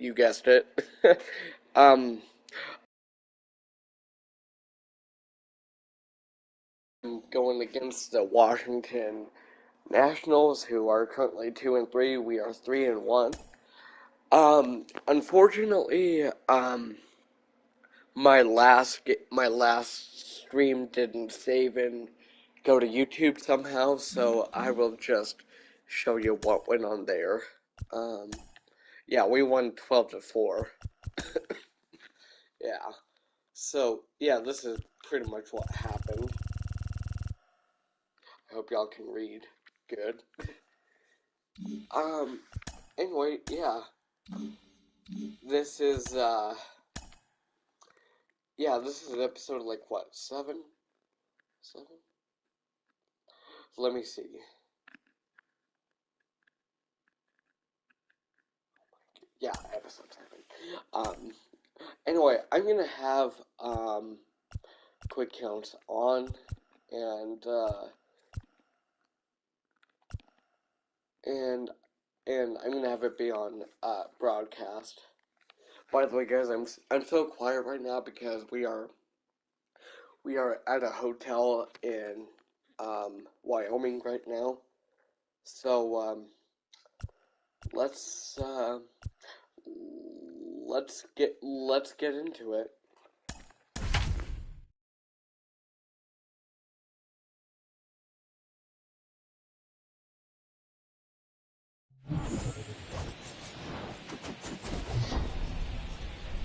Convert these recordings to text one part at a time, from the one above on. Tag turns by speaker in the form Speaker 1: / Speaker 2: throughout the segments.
Speaker 1: you guessed it. um, I'm going against the Washington Nationals, who are currently 2-3. We are 3-1. Unfortunately, my last stream didn't save and go to YouTube somehow, so I will just show you what went on there. Yeah, we won 12-4. Yeah. So, yeah, this is pretty much what happened. I hope y'all can read good. Anyway, yeah. This is, yeah, this is episode, like, what, 7? 7? Let me see. Yeah, episode 7. Anyway, I'm gonna have, quick counts on, and I'm gonna have it be on, broadcast. By the way, guys, I'm so quiet right now because we are at a hotel in Wyoming right now. So let's get into it.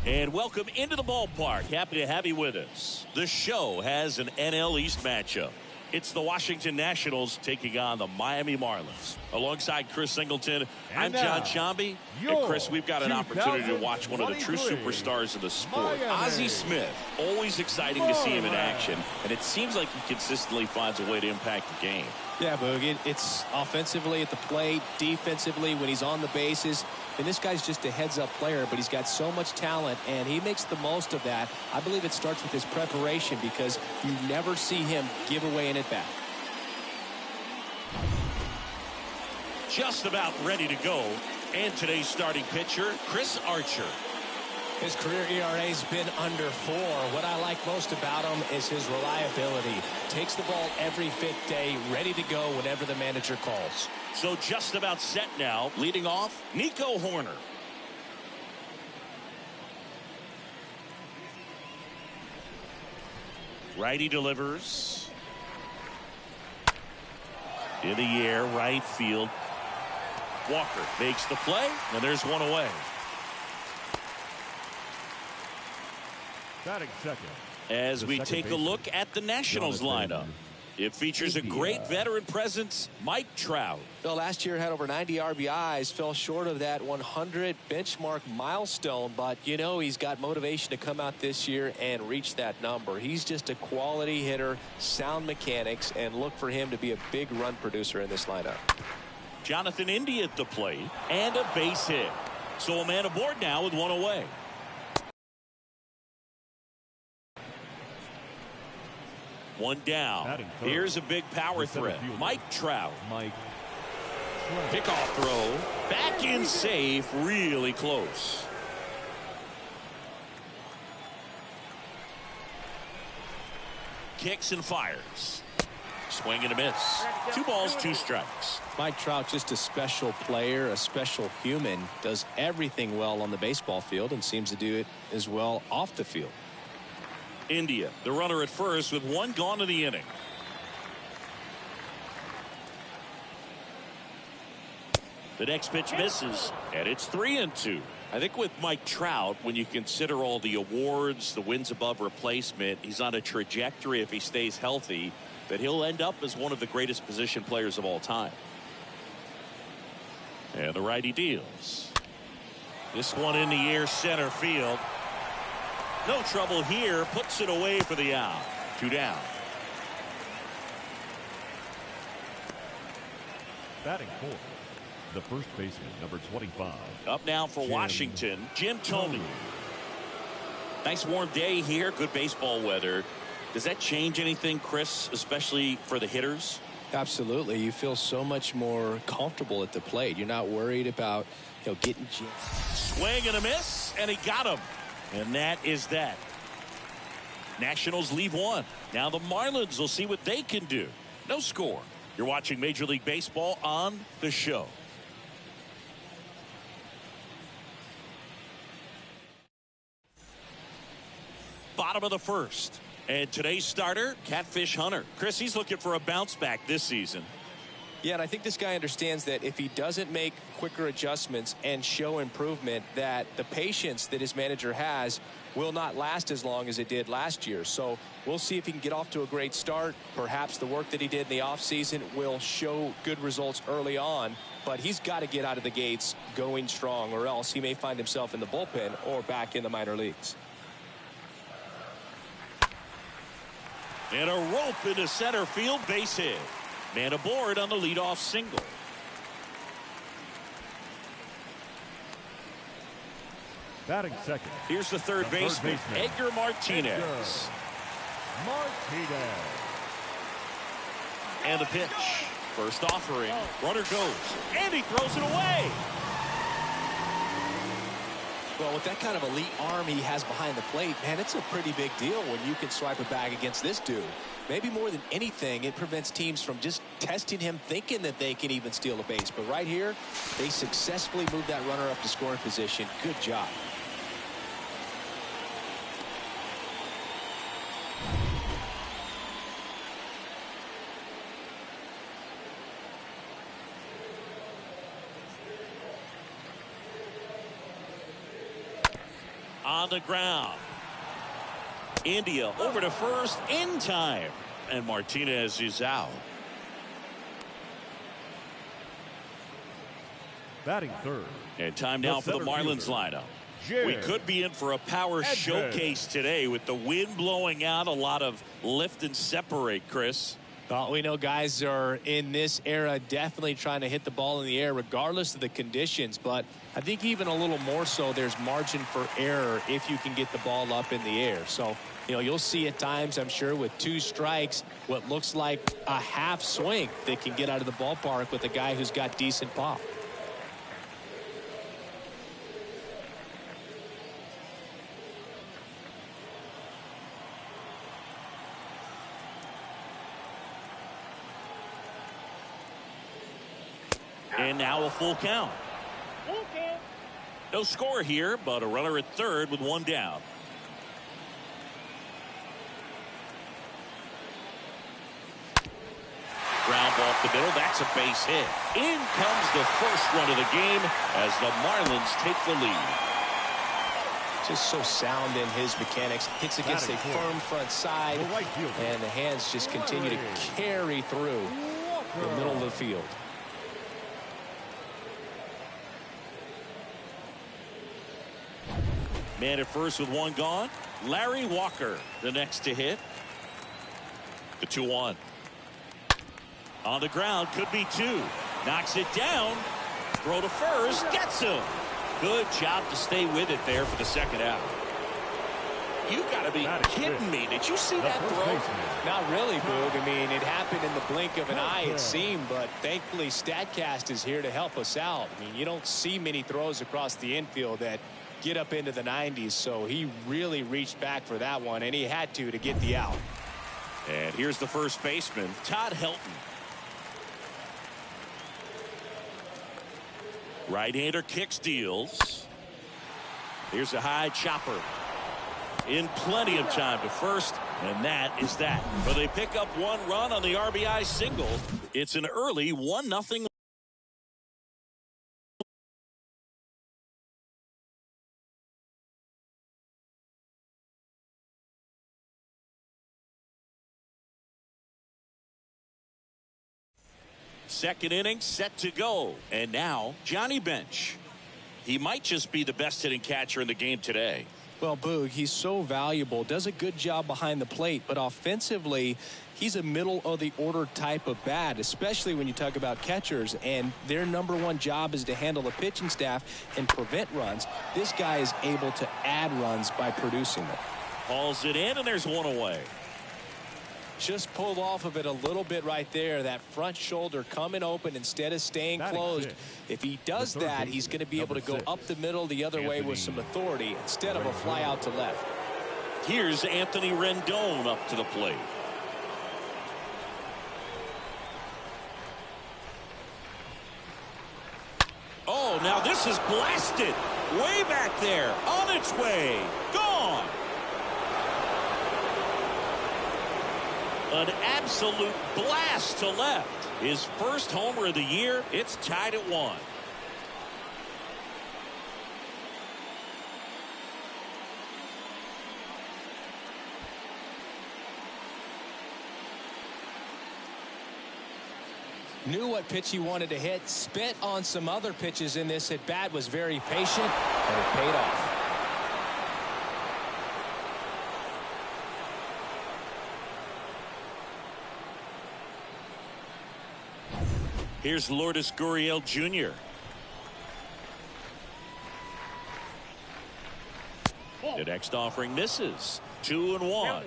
Speaker 2: And welcome into the ballpark. Happy to have you with us. The show has an NL East matchup. It's the Washington Nationals taking on the Miami Marlins. Alongside Chris Singleton, I'm John Shambi. And Chris, we've got an opportunity to watch one of the true superstars of the sport. Ozzie Smith, always exciting to see him in action. And it seems like he consistently finds a way to impact the game.
Speaker 3: Yeah, Boog, it's offensively at the plate, defensively when he's on the bases. And this guy's just a heads-up player, but he's got so much talent, and he makes the most of that. I believe it starts with his preparation because you never see him give away an at-bat.
Speaker 2: Just about ready to go. And today's starting pitcher, Chris Archer.
Speaker 3: His career ERA's been under 4. What I like most about him is his reliability. Takes the ball every fifth day, ready to go whenever the manager calls.
Speaker 2: So just about set now. Leading off, Nico Hoerner. Righty delivers. In the air, right field. Walker makes the play, and there's one away.
Speaker 4: Batting second.
Speaker 2: As we take a look at the Nationals lineup, it features a great veteran presence, Mike Trout.
Speaker 3: Well, last year had over 90 RBIs, fell short of that 100 benchmark milestone, but you know he's got motivation to come out this year and reach that number. He's just a quality hitter, sound mechanics, and look for him to be a big run producer in this lineup.
Speaker 2: Jonathan India at the plate, and a base hit. So a man aboard now with one away. One down. Here's a big power threat. Mike Trout. Pickoff throw. Back in safe. Really close. Kicks and fires. Swing and a miss. 2 balls, 2 strikes.
Speaker 3: Mike Trout, just a special player, a special human. Does everything well on the baseball field and seems to do it as well off the field.
Speaker 2: India, the runner at first with 1 gone in the inning. The next pitch misses, and it's 3-2. I think with Mike Trout, when you consider all the awards, the wins above replacement, he's on a trajectory, if he stays healthy, that he'll end up as one of the greatest position players of all time. And the righty deals. This one in the air, center field. No trouble here, puts it away for the out. 2 down.
Speaker 4: Batting fourth, the first baseman, number 25.
Speaker 2: Up now for Washington, Jim Thome. Nice warm day here, good baseball weather. Does that change anything, Chris, especially for the hitters?
Speaker 3: Absolutely. You feel so much more comfortable at the plate. You're not worried about, getting jinked.
Speaker 2: Swing and a miss, and he got him. And that is that. Nationals leave one. Now the Marlins will see what they can do. No score. You're watching Major League Baseball on The Show. Bottom of the first. And today's starter, Catfish Hunter. Chris, he's looking for a bounce back this season.
Speaker 3: Yeah, and I think this guy understands that if he doesn't make quicker adjustments and show improvement, that the patience that his manager has will not last as long as it did last year. So we'll see if he can get off to a great start. Perhaps the work that he did in the offseason will show good results early on, but he's got to get out of the gates going strong, or else he may find himself in the bullpen or back in the minor leagues.
Speaker 2: And a rope into center field, base hit. Man aboard on the leadoff single.
Speaker 4: Batting second.
Speaker 2: Here's the third baseman, Edgar Martinez. And the pitch. First offering. Runner goes. And he throws it away.
Speaker 3: Well, with that kind of elite arm he has behind the plate, man, it's a pretty big deal when you can swipe a bag against this dude. Maybe more than anything, it prevents teams from just testing him, thinking that they can even steal a base. But right here, they successfully moved that runner up to scoring position. Good job.
Speaker 2: On the ground. India over to first in time. And Martinez is out.
Speaker 4: Batting third.
Speaker 2: And time now for the Marlins lineup. We could be in for a power showcase today with the wind blowing out. A lot of lift and separate, Chris.
Speaker 3: Well, we know guys are in this era definitely trying to hit the ball in the air regardless of the conditions, but I think even a little more so there's margin for error if you can get the ball up in the air. So, you'll see at times, I'm sure, with 2 strikes, what looks like a half swing that can get out of the ballpark with a guy who's got decent pop.
Speaker 2: And now a full count. No score here, but a runner at third with 1 down. Ground ball up the middle. That's a base hit. In comes the first run of the game as the Marlins take the lead.
Speaker 3: Just so sound in his mechanics. Hits against a firm front side, and the hands just continue to carry through the middle of the field.
Speaker 2: Man at first with 1 gone. Larry Walker, the next to hit. The 2-1. On the ground, could be 2. Knocks it down. Throw to first, gets him. Good job to stay with it there for the second out. You gotta be kidding me. Did you see that throw?
Speaker 3: Not really, Boog. I mean, it happened in the blink of an eye, it seemed, but thankfully StatCast is here to help us out. I mean, you don't see many throws across the infield that get up into the 90s, so he really reached back for that one, and he had to get the out.
Speaker 2: And here's the first baseman, Todd Helton. Right-hander kicks, deals. Here's a high chopper. In plenty of time to first, and that is that. But they pick up 1 run on the RBI single. It's an early 1-0. Second inning set to go. And now Johnny Bench. He might just be the best hitting catcher in the game today.
Speaker 3: Well, Boog, he's so valuable, does a good job behind the plate, but offensively, he's a middle-of-the-order type of bat, especially when you talk about catchers, and their #1 job is to handle the pitching staff and prevent runs. This guy is able to add runs by producing them.
Speaker 2: Hauls it in, and there's 1 away.
Speaker 3: Just pulled off of it a little bit right there. That front shoulder coming open instead of staying closed. If he does that, he's going to be able to go up the middle the other way with some authority instead of a fly out to left.
Speaker 2: Here's Anthony Rendon up to the plate. Oh, now this is blasted. Way back there. On its way. Gone. An absolute blast to left. His first homer of the year. It's tied at 1.
Speaker 3: Knew what pitch he wanted to hit. Spent on some other pitches in this at bat. Was very patient, and it paid off.
Speaker 2: Here's Lourdes Gurriel Jr. The next offering misses. 2-1.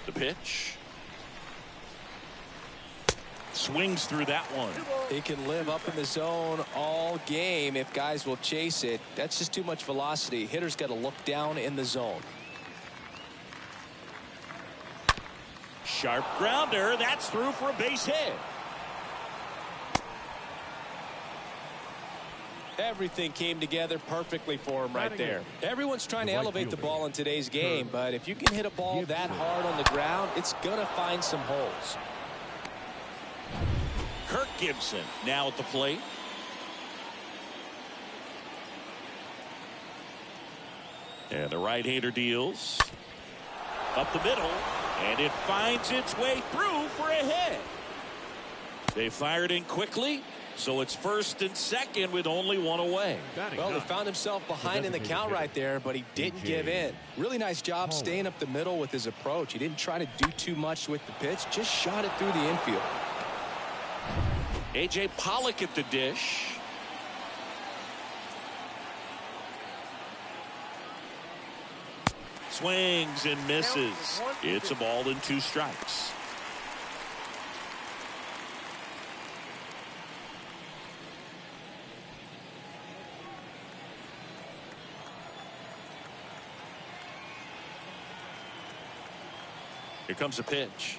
Speaker 2: The pitch. Swings through that one.
Speaker 3: He can live up in the zone all game if guys will chase it. That's just too much velocity. Hitter's got to look down in the zone.
Speaker 2: Sharp grounder. That's through for a base hit.
Speaker 3: Everything came together perfectly for him right there. Everyone's trying to elevate the ball in today's game, but if you can hit a ball that hard on the ground, it's going to find some holes.
Speaker 2: Kirk Gibson now at the plate. And the right-hander deals up the middle, and it finds its way through for a hit. They fired in quickly, so it's first and second with only one away.
Speaker 3: Well, he found himself behind in the count right there, but he didn't give in. Really nice job staying up the middle with his approach. He didn't try to do too much with the pitch, just shot it through the infield.
Speaker 2: A.J. Pollock at the dish. Swings and misses. It's a ball and 2 strikes. Here comes a pitch.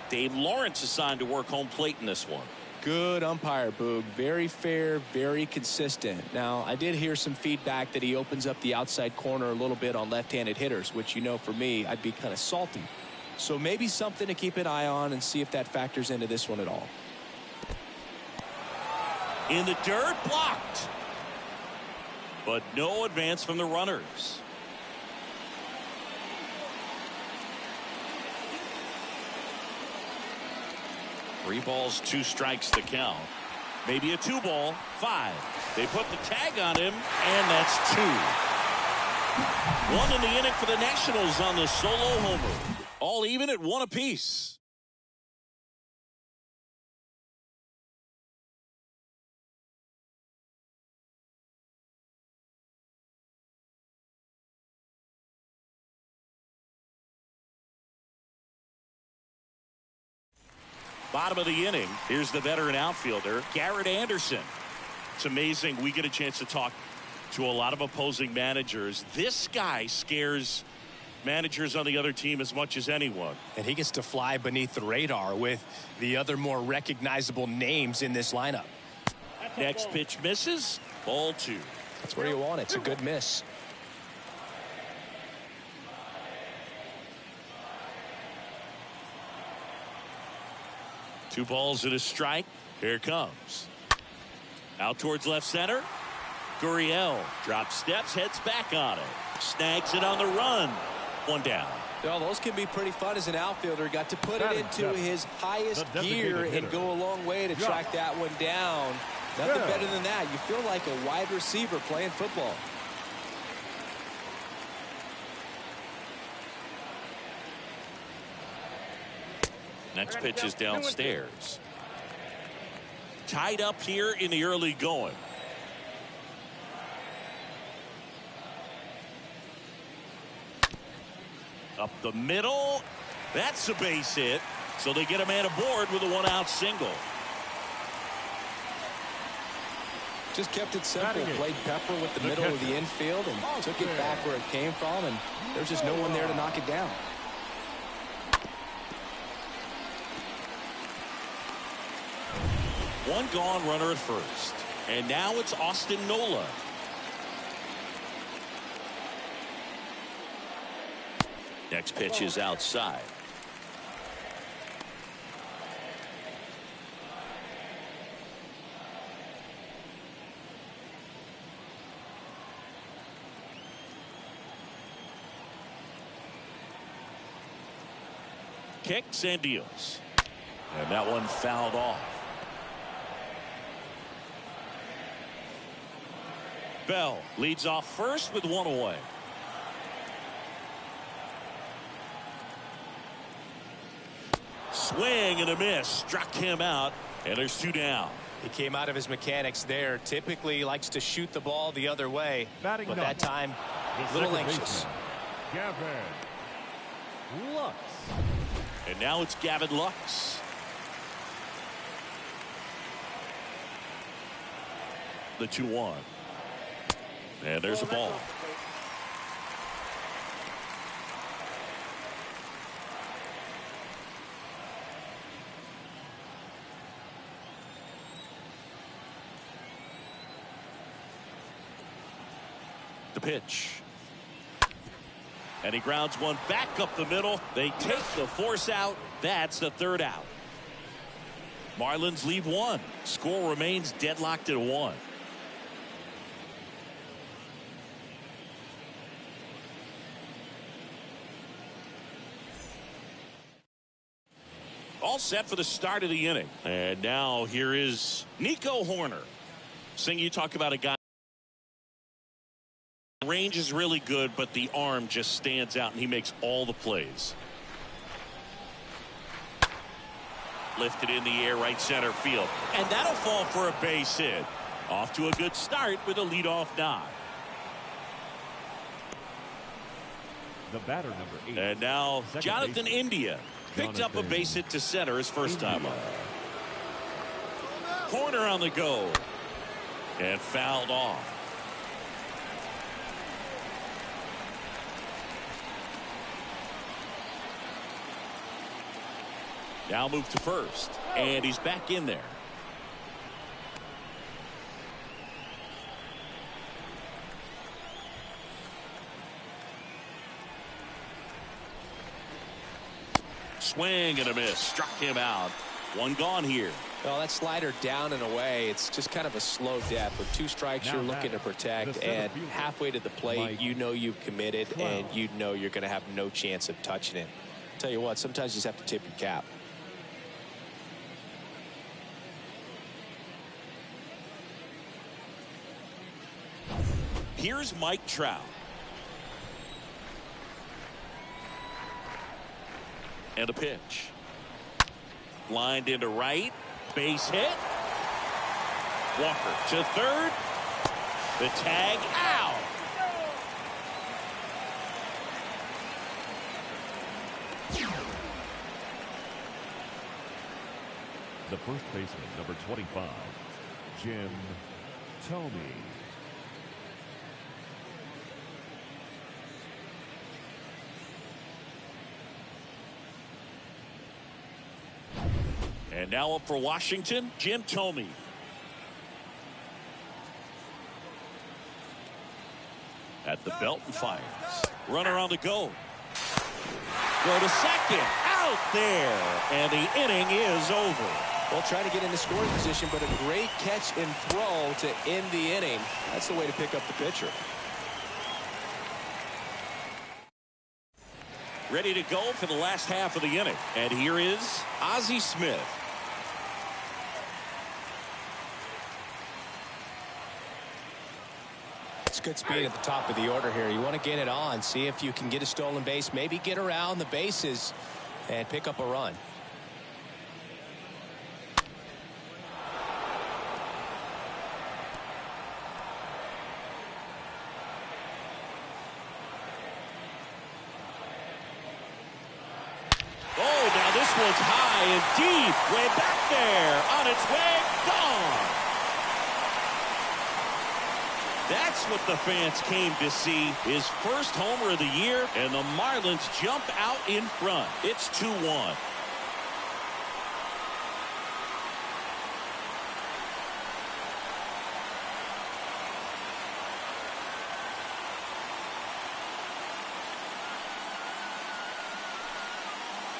Speaker 2: Dave Lawrence assigned to work home plate in this one.
Speaker 3: Good umpire, Boog. Very fair, very consistent. Now, I did hear some feedback that he opens up the outside corner a little bit on left-handed hitters, which, you know, for me, I'd be kind of salty. So maybe something to keep an eye on and see if that factors into this one at all.
Speaker 2: In the dirt, blocked. But no advance from the runners. Three balls, 2 strikes to count. Maybe a 2-ball, 5. They put the tag on him, and that's 2. 1 in the inning for the Nationals on the solo homer. All even at 1 apiece. Bottom of the inning, here's the veteran outfielder, Garrett Anderson. It's amazing. We get a chance to talk to a lot of opposing managers. This guy scares managers on the other team as much as anyone.
Speaker 3: And he gets to fly beneath the radar with the other more recognizable names in this lineup.
Speaker 2: Next pitch misses. Ball 2.
Speaker 3: That's where you want it. It's a good miss.
Speaker 2: Two balls and a strike. Here it comes. Out towards left center. Gurriel drops steps, heads back on it. Snags it on the run. 1 down.
Speaker 3: Well, those can be pretty fun as an outfielder. Got to put it into his highest gear and go a long way to track that one down. Nothing better than that. You feel like a wide receiver playing football.
Speaker 2: Next pitch is downstairs. tied up here in the early going. Up the middle. That's a base hit. So they get a man aboard with a one-out single.
Speaker 3: Just kept it simple. Played pepper with the middle of the infield and took it back where it came from. And there's just no one there to knock it down.
Speaker 2: One gone, runner at first. And now it's Austin Nola. Next pitch is outside. Kicks and deals. And that one fouled off. Bell leads off first with one away. Swing and a miss. Struck him out. And there's two down.
Speaker 3: He came out of his mechanics there. Typically he likes to shoot the ball the other way. But that time, a little anxious.
Speaker 4: Gavin Lux.
Speaker 2: And now it's Gavin Lux. The 2-1. And there's a ball. The pitch. And he grounds one back up the middle. They take the force out. That's the third out. Marlins leave one. Score remains deadlocked at 1. All set for the start of the inning. And now here is Nico Horner. Sing, you talk about a guy. Range is really good, but the arm just stands out, and he makes all the plays. Lifted in the air, right center field. And that'll fall for a base hit. Off to a good start with a leadoff nod.
Speaker 4: The batter, number 8.
Speaker 2: And now Jonathan
Speaker 4: base.
Speaker 2: India picked up a base hit to center his first time up. Horner on the go. And fouled off. Now move to first. And he's back in there. Swing and a miss. Struck him out. One gone here.
Speaker 3: Well, that slider down and away. It's just kind of a slow death. With 2 strikes, you're looking to protect. And halfway to the plate, you know you've committed. And you know you're going to have no chance of touching it. Tell you what, sometimes you just have to tip your cap.
Speaker 2: Here's Mike Trout. And a pitch. Lined into right. Base hit. Walker to third. The tag out.
Speaker 4: The first baseman, number 25, Jim Thome.
Speaker 2: And now up for Washington, Jim Thome. At the belt and fires. Runner on the go. Go to second. Out there. And the inning is over.
Speaker 3: Well, trying to get into scoring position, but a great catch and throw to end the inning. That's the way to pick up the pitcher.
Speaker 2: Ready to go for the last half of the inning. And here is Ozzie Smith.
Speaker 3: It's good speed at the top of the order here. You want to get it on, see if you can get a stolen base, maybe get around the bases and pick up a run.
Speaker 2: This one's high and deep, way back there, on its way, gone. That's what the fans came to see. His first homer of the year, and the Marlins jump out in front. It's 2-1.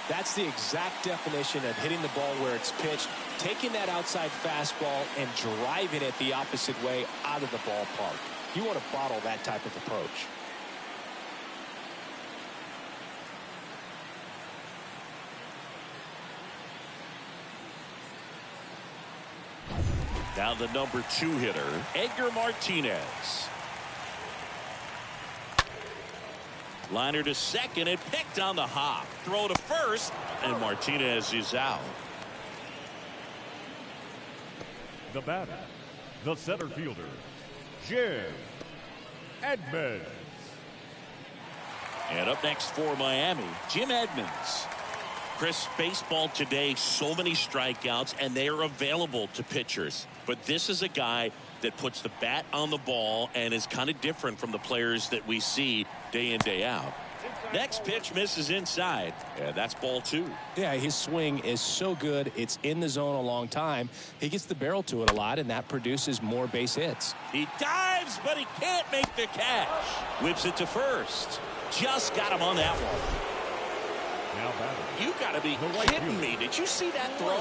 Speaker 3: That's the exact definition of hitting the ball where it's pitched, taking that outside fastball and driving it the opposite way out of the ballpark. You want to bottle that type of approach.
Speaker 2: Now the number 2 hitter, Edgar Martinez. Liner to second and picked on the hop. Throw to first, and Martinez is out.
Speaker 4: The batter, the center fielder, Jim Edmonds.
Speaker 2: And up next for Miami, Jim Edmonds. Chris, baseball today, so many strikeouts, and they are available to pitchers. But this is a guy that puts the bat on the ball and is kind of different from the players that we see day in, day out. Next pitch misses inside, and that's ball 2.
Speaker 3: Yeah, his swing is so good. It's in the zone a long time. He gets the barrel to it a lot, and that produces more base hits.
Speaker 2: He dives, but he can't make the catch. Whips it to first. Just got him on that one.
Speaker 4: Now batting.
Speaker 2: You got to be kidding me. Did you see that throw?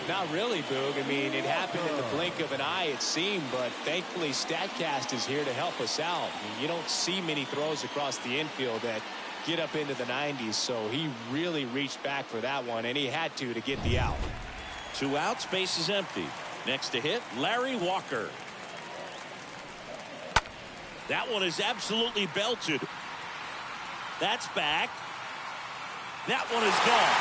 Speaker 3: Not really, Boog. I mean, it happened in the blink of an eye, it seemed, but thankfully StatCast is here to help us out. I mean, you don't see many throws across the infield that get up into the 90s, so he really reached back for that one, and he had to get the out.
Speaker 2: 2 outs, base is empty. Next to hit, Larry Walker. That one is absolutely belted. That's back. That one is gone.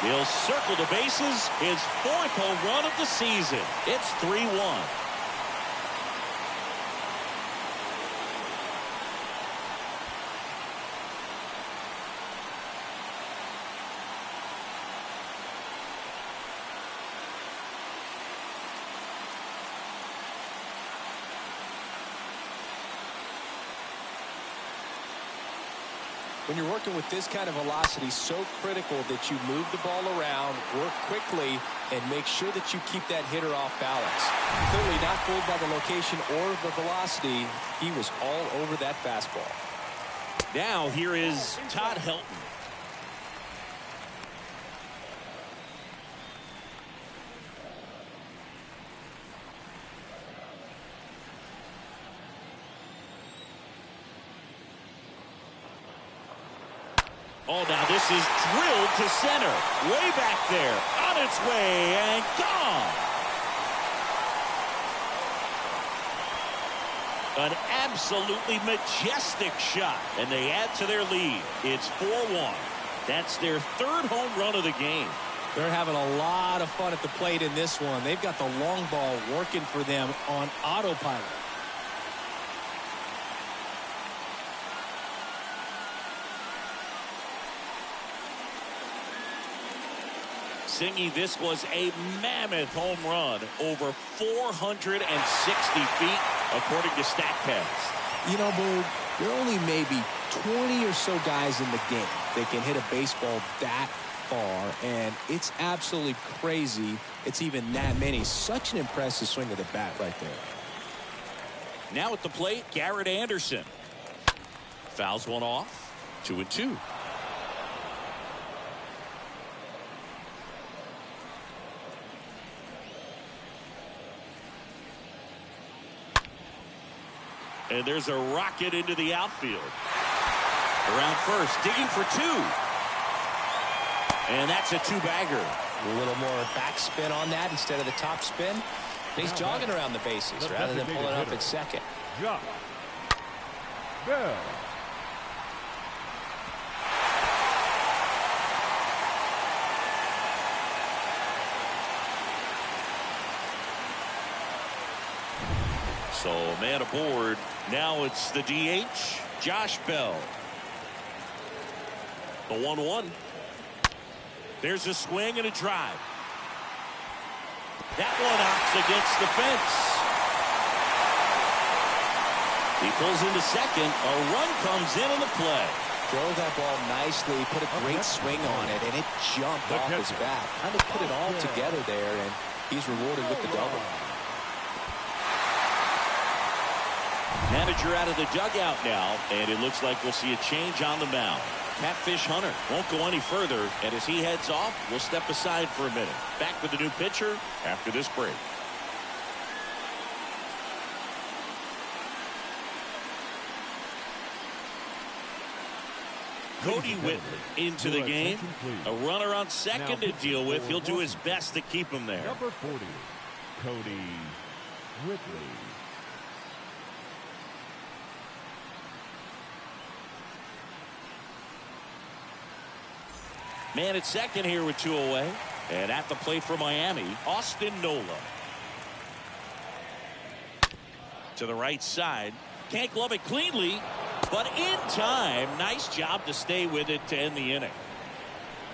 Speaker 2: He'll circle the bases. His 4th home run of the season. It's 3-1.
Speaker 3: When you're working with this kind of velocity, so critical that you move the ball around, work quickly, and make sure that you keep that hitter off balance. Clearly not fooled by the location or the velocity. He was all over that fastball.
Speaker 2: Now here is Todd Helton. Oh, now this is drilled to center. Way back there. On its way and gone. An absolutely majestic shot. And they add to their lead. It's 4-1. That's their 3rd home run of the game.
Speaker 3: They're having a lot of fun at the plate in this one. They've got the long ball working for them on autopilot.
Speaker 2: Singy, this was a mammoth home run, over 460 feet, according to StatCast.
Speaker 3: You know, Boo, there are only maybe 20 or so guys in the game that can hit a baseball that far, and it's absolutely crazy it's even that many. Such an impressive swing of the bat right there.
Speaker 2: Now at the plate, Garrett Anderson. Fouls one off, 2-2. And there's a rocket into the outfield. Around first, digging for 2. And that's a 2-bagger.
Speaker 3: A little more backspin on that instead of the top spin. He's jogging around the bases rather than pulling up at second.
Speaker 4: Josh Bell.
Speaker 2: So man aboard. Now it's the DH, Josh Bell. The 1-1. There's a swing and a drive. That one knocks against the fence. He pulls into second. A run comes in on the play.
Speaker 3: Drove that ball nicely, put a great swing on it, and it jumped off his bat. Kind of put it all together there, and he's rewarded with the double.
Speaker 2: Manager out of the dugout now, and it looks like we'll see a change on the mound. Catfish Hunter won't go any further, and as he heads off, we'll step aside for a minute. Back with the new pitcher after this break. Cody Whitley into the game. A runner on second to deal with. He'll do his best to keep him there.
Speaker 4: Number 40, Cody Whitley.
Speaker 2: Man at second here with 2 away. And at the plate for Miami, Austin Nola. To the right side. Can't glove it cleanly, but in time. Nice job to stay with it to end the inning.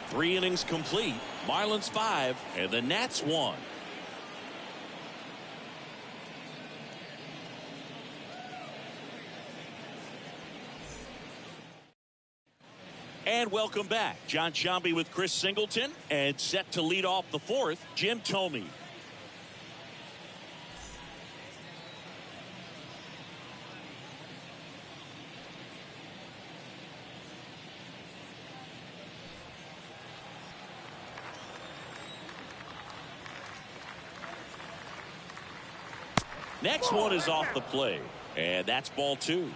Speaker 2: 3 innings complete. Marlins 5 and the Nats 1. And welcome back. John Sciambi with Chris Singleton, and set to lead off the 4th, Jim Thome. Next one is off the plate, and that's ball 2.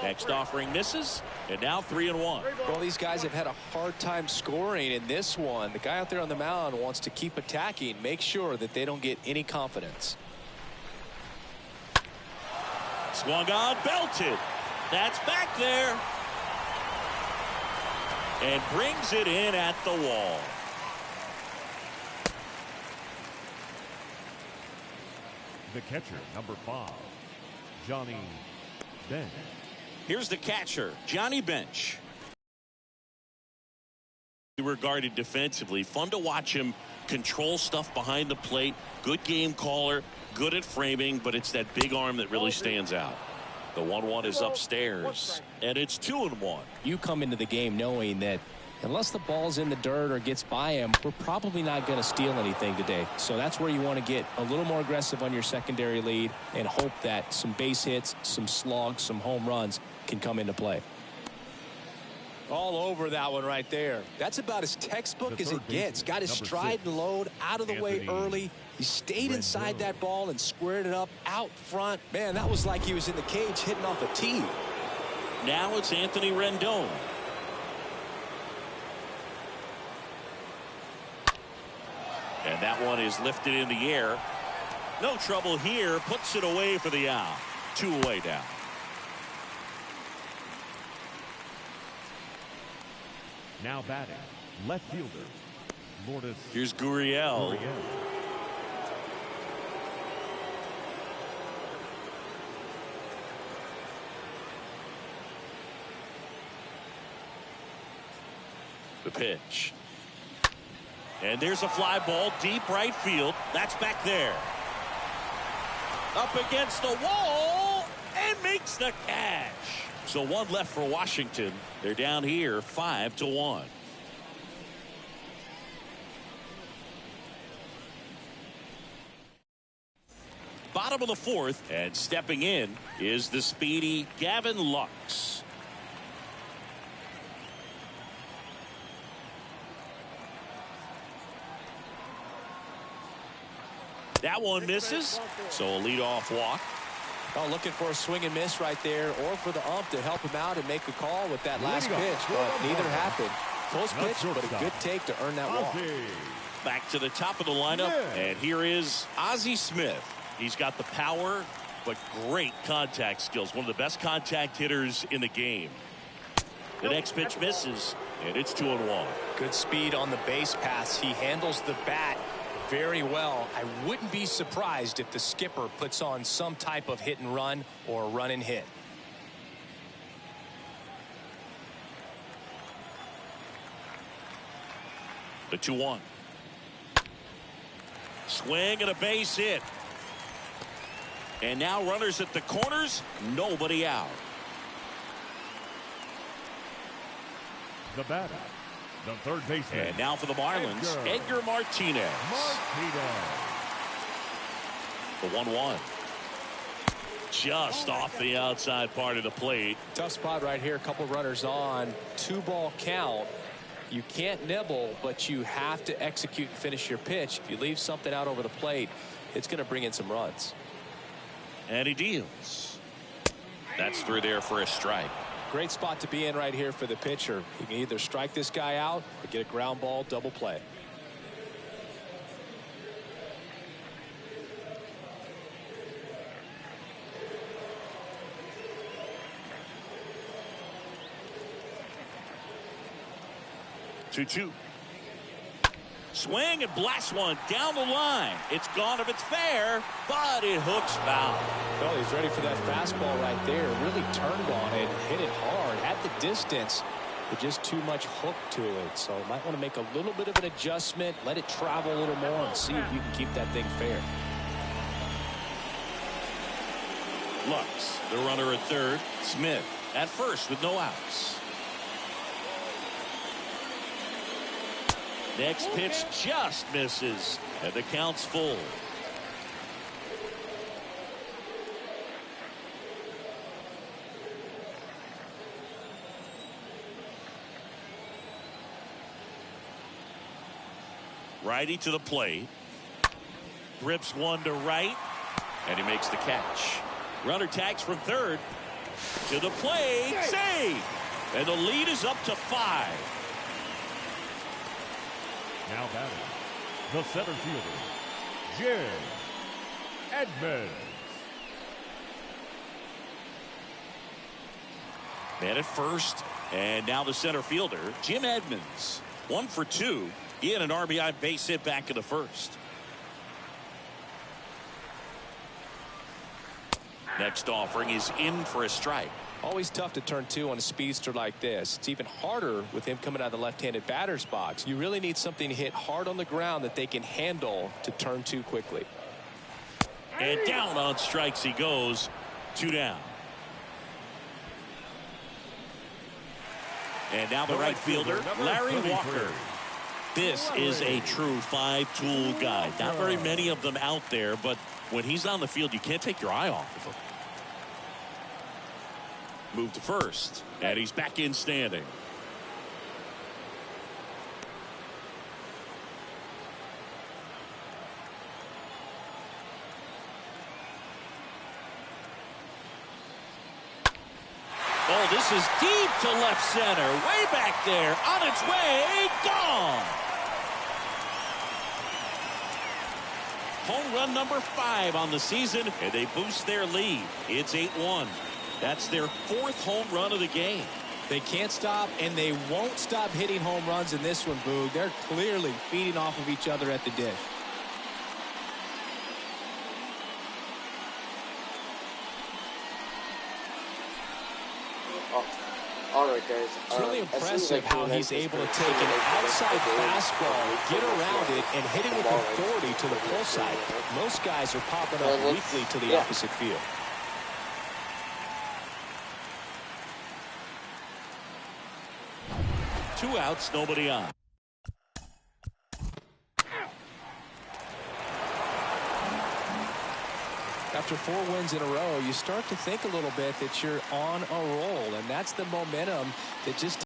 Speaker 2: Next offering misses, and now 3-1.
Speaker 3: Well, these guys have had a hard time scoring in this one. The guy out there on the mound wants to keep attacking, make sure that they don't get any confidence.
Speaker 2: Swung on, belted. That's back there. And brings it in at the wall.
Speaker 4: The catcher, number 5, Johnny Bench.
Speaker 2: Here's the catcher, Johnny Bench. Regarded defensively, fun to watch him control stuff behind the plate. Good game caller, good at framing, but it's that big arm that really stands out. The 1-1 is upstairs, and it's 2-1.
Speaker 3: You come into the game knowing that unless the ball's in the dirt or gets by him, we're probably not going to steal anything today. So that's where you want to get a little more aggressive on your secondary lead and hope that some base hits, some slugs, some home runs can come into play. All over that one right there. That's about as textbook as it gets. Got his stride and load out of the way early. He stayed inside that ball and squared it up out front. Man, that was like he was in the cage hitting off a tee.
Speaker 2: Now it's Anthony Rendon. And that one is lifted in the air. No trouble here. Puts it away for the out. 2 away now.
Speaker 4: Now batting, left fielder, Lourdes.
Speaker 2: Here's Gurriel. The pitch. And there's a fly ball deep right field. That's back there. Up against the wall and makes the catch. So 1 left for Washington. They're down here 5-1. Bottom of the 4th, and stepping in is the speedy Gavin Lux. That one misses, so a leadoff walk.
Speaker 3: Oh, looking for a swing and miss right there, or for the ump to help him out and make a call with that last pitch, but neither happened. Close pitch, but a good take to earn that walk.
Speaker 2: Back to the top of the lineup, and here is Ozzie Smith. He's got the power, but great contact skills. One of the best contact hitters in the game. The next pitch misses, and it's 2-1.
Speaker 3: Good speed on the base pass. He handles the bat very well. I wouldn't be surprised if the skipper puts on some type of hit and run or run and hit.
Speaker 2: The 2-1. Swing and a base hit. And now runners at the corners, nobody out.
Speaker 4: The batter, the third baseman.
Speaker 2: And now for the Marlins, Edgar Martinez. The 1-1. Just off the outside part of the plate.
Speaker 3: Tough spot right here. A couple runners on. 2-ball count. You can't nibble, but you have to execute and finish your pitch. If you leave something out over the plate, it's going to bring in some runs.
Speaker 2: And he deals. That's through there for a strike.
Speaker 3: Great spot to be in right here for the pitcher. He can either strike this guy out or get a ground ball double play.
Speaker 2: Two. Swing and blast one down the line. It's gone if it's fair, but it hooks foul.
Speaker 3: Well, he's ready for that fastball right there. Really turned on it, hit it hard at the distance, but just too much hook to it. So might want to make a little bit of an adjustment, let it travel a little more, and see if you can keep that thing fair.
Speaker 2: Lux, the runner at third. Smith at first with no outs. Next pitch just misses, and the count's full. Righty to the plate. Grips one to right, and he makes the catch. Runner tags from third. To the plate, save! And the lead is up to 5.
Speaker 4: Now batting, the center fielder, Jim Edmonds.
Speaker 2: Man at first, and now the center fielder, Jim Edmonds. 1 for 2. He had an RBI base hit back in the first. Next offering is in for a strike.
Speaker 3: Always tough to turn 2 on a speedster like this. It's even harder with him coming out of the left-handed batter's box. You really need something to hit hard on the ground that they can handle to turn 2 quickly.
Speaker 2: And down on strikes he goes. 2 down. And now the right fielder, Larry Walker. This is a true 5-tool guy. Not very many of them out there, but when he's on the field, you can't take your eye off of him. Move to first, and he's back in standing. Oh, this is deep to left center, way back there, on its way, gone. Home run number 5 on the season, and they boost their lead. It's 8-1. That's their 4th home run of the game.
Speaker 3: They can't stop, and they won't stop hitting home runs in this one, Boog. They're clearly feeding off of each other at the dish.
Speaker 1: All right, guys.
Speaker 3: It's really impressive how he's able to take an outside fastball, get around it, and hit it with authority to the pull side. Most guys are popping up weakly to the opposite field.
Speaker 2: Two outs, nobody on.
Speaker 3: After 4 wins in a row, you start to think a little bit that you're on a roll, and that's the momentum that just